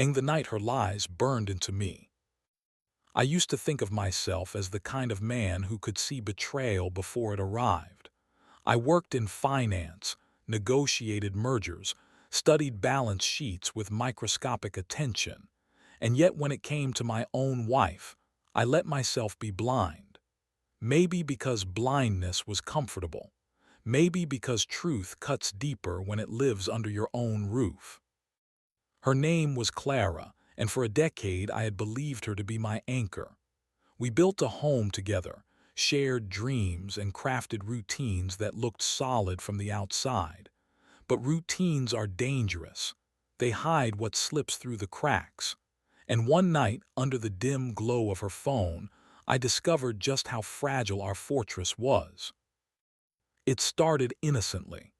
and the night her lies burned into me. I used to think of myself as the kind of man who could see betrayal before it arrived. I worked in finance, negotiated mergers, studied balance sheets with microscopic attention, and yet when it came to my own wife, I let myself be blind. Maybe because blindness was comfortable. Maybe because truth cuts deeper when it lives under your own roof. Her name was Clara, and for a decade I had believed her to be my anchor. We built a home together, shared dreams, and crafted routines that looked solid from the outside. But routines are dangerous. They hide what slips through the cracks. And one night, under the dim glow of her phone, I discovered just how fragile our fortress was. It started innocently.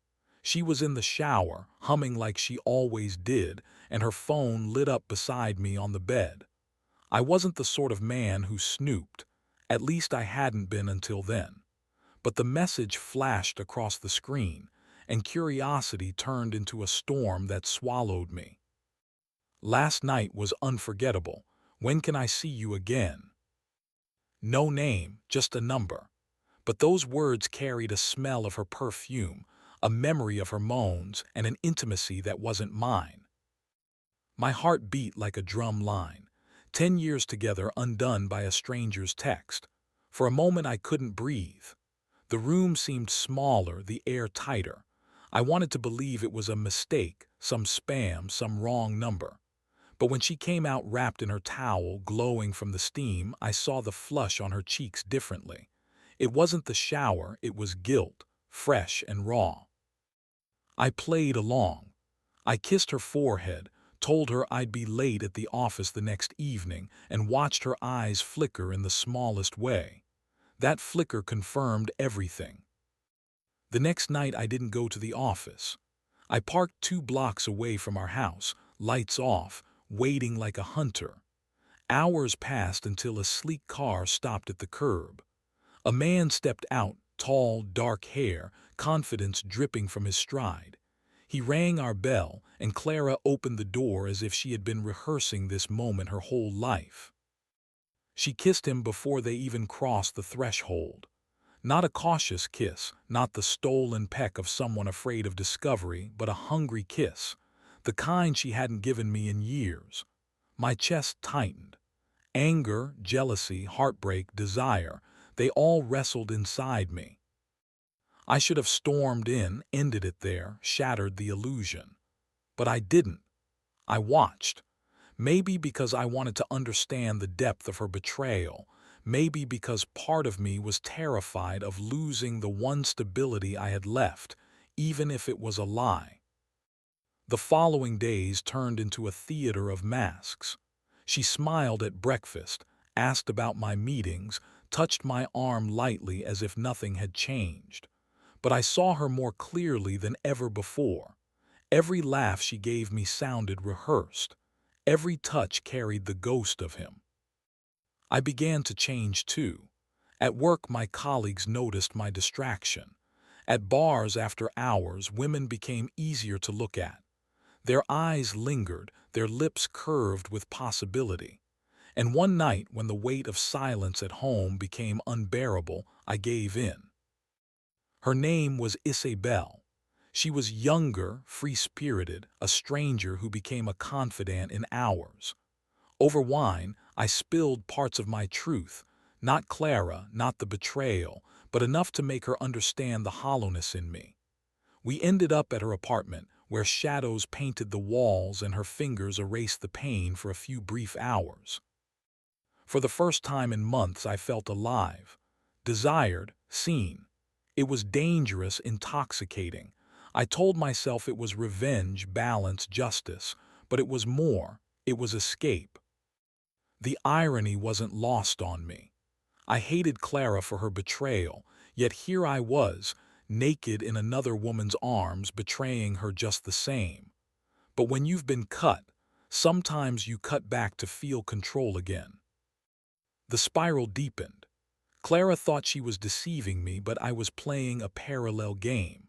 She was in the shower, humming like she always did, and her phone lit up beside me on the bed. I wasn't the sort of man who snooped. At least I hadn't been until then. But the message flashed across the screen, and curiosity turned into a storm that swallowed me. Last night was unforgettable. When can I see you again? No name, just a number. But those words carried a smell of her perfume, a memory of her moans, and an intimacy that wasn't mine. My heart beat like a drum line. 10 years together undone by a stranger's text. For a moment I couldn't breathe. The room seemed smaller, the air tighter. I wanted to believe it was a mistake, some spam, some wrong number. But when she came out wrapped in her towel, glowing from the steam, I saw the flush on her cheeks differently. It wasn't the shower, it was guilt, fresh and raw. I played along. I kissed her forehead, told her I'd be late at the office the next evening, and watched her eyes flicker in the smallest way. That flicker confirmed everything. The next night I didn't go to the office. I parked 2 blocks away from our house, lights off, waiting like a hunter. Hours passed until a sleek car stopped at the curb. A man stepped out, tall, dark hair, confidence dripping from his stride. He rang our bell, and Clara opened the door as if she had been rehearsing this moment her whole life. She kissed him before they even crossed the threshold. Not a cautious kiss, not the stolen peck of someone afraid of discovery, but a hungry kiss, the kind she hadn't given me in years. My chest tightened. Anger, jealousy, heartbreak, desire, they all wrestled inside me. I should have stormed in, ended it there, shattered the illusion. But I didn't. I watched. Maybe because I wanted to understand the depth of her betrayal. Maybe because part of me was terrified of losing the one stability I had left, even if it was a lie. The following days turned into a theater of masks. She smiled at breakfast, asked about my meetings, touched my arm lightly as if nothing had changed. But I saw her more clearly than ever before. Every laugh she gave me sounded rehearsed. Every touch carried the ghost of him. I began to change too. At work, my colleagues noticed my distraction. At bars after hours, women became easier to look at. Their eyes lingered, their lips curved with possibility. And one night, when the weight of silence at home became unbearable, I gave in. Her name was Isabel. She was younger, free-spirited, a stranger who became a confidant in hours. Over wine, I spilled parts of my truth, not Clara, not the betrayal, but enough to make her understand the hollowness in me. We ended up at her apartment, where shadows painted the walls and her fingers erased the pain for a few brief hours. For the first time in months, I felt alive, desired, seen. It was dangerous, intoxicating. I told myself it was revenge, balance, justice, but it was more. It was escape. The irony wasn't lost on me. I hated Clara for her betrayal, yet here I was, naked in another woman's arms, betraying her just the same. But when you've been cut, sometimes you cut back to feel control again. The spiral deepened. Clara thought she was deceiving me, but I was playing a parallel game.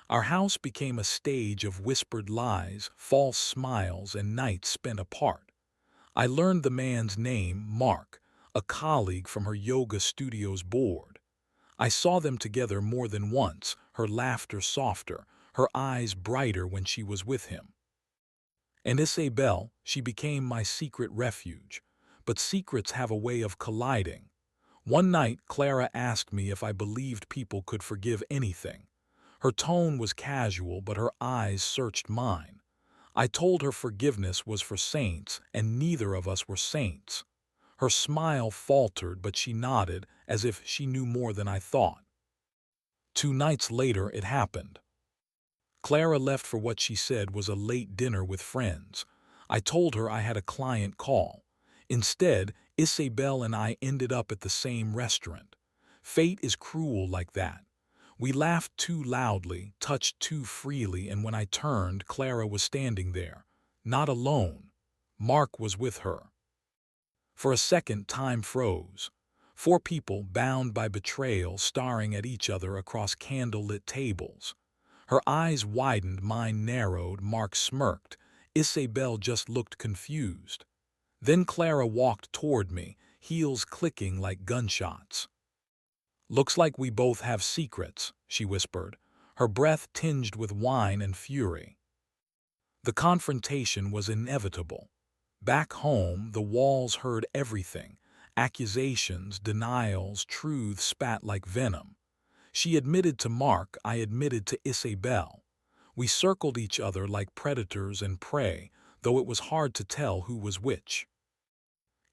Our house became a stage of whispered lies, false smiles, and nights spent apart. I learned the man's name, Mark, a colleague from her yoga studio's board. I saw them together more than once, her laughter softer, her eyes brighter when she was with him. And Isabel, she became my secret refuge. But secrets have a way of colliding. One night, Clara asked me if I believed people could forgive anything. Her tone was casual, but her eyes searched mine. I told her forgiveness was for saints, and neither of us were saints. Her smile faltered, but she nodded, as if she knew more than I thought. 2 nights later, it happened. Clara left for what she said was a late dinner with friends. I told her I had a client call. Instead, Isabel and I ended up at the same restaurant. Fate is cruel like that. We laughed too loudly, touched too freely, and when I turned, Clara was standing there. Not alone. Mark was with her. For a second, time froze. 4 people, bound by betrayal, staring at each other across candle-lit tables. Her eyes widened, mine narrowed, Mark smirked. Isabel just looked confused. Then Clara walked toward me, heels clicking like gunshots. "Looks like we both have secrets," she whispered, her breath tinged with wine and fury. The confrontation was inevitable. Back home, the walls heard everything. Accusations, denials, truths spat like venom. She admitted to Mark, I admitted to Isabel. We circled each other like predators and prey, though it was hard to tell who was which.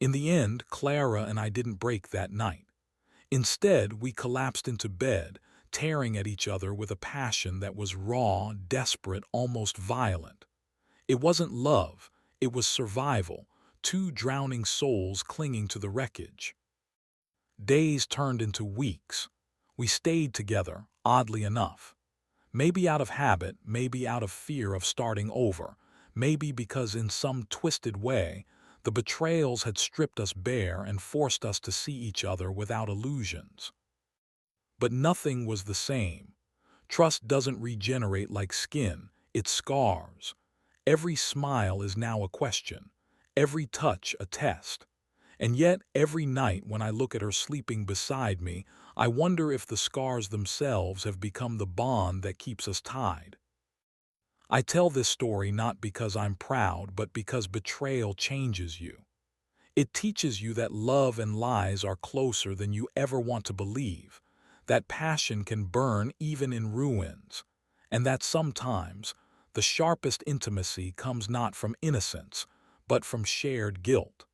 In the end, Clara and I didn't break that night. Instead, we collapsed into bed, tearing at each other with a passion that was raw, desperate, almost violent. It wasn't love, it was survival, 2 drowning souls clinging to the wreckage. Days turned into weeks. We stayed together, oddly enough. Maybe out of habit, maybe out of fear of starting over, maybe because in some twisted way, the betrayals had stripped us bare and forced us to see each other without illusions. But nothing was the same. Trust doesn't regenerate like skin, it scars. Every smile is now a question, every touch a test. And yet, every night when I look at her sleeping beside me, I wonder if the scars themselves have become the bond that keeps us tied. I tell this story not because I'm proud, but because betrayal changes you. It teaches you that love and lies are closer than you ever want to believe, that passion can burn even in ruins, and that sometimes the sharpest intimacy comes not from innocence, but from shared guilt.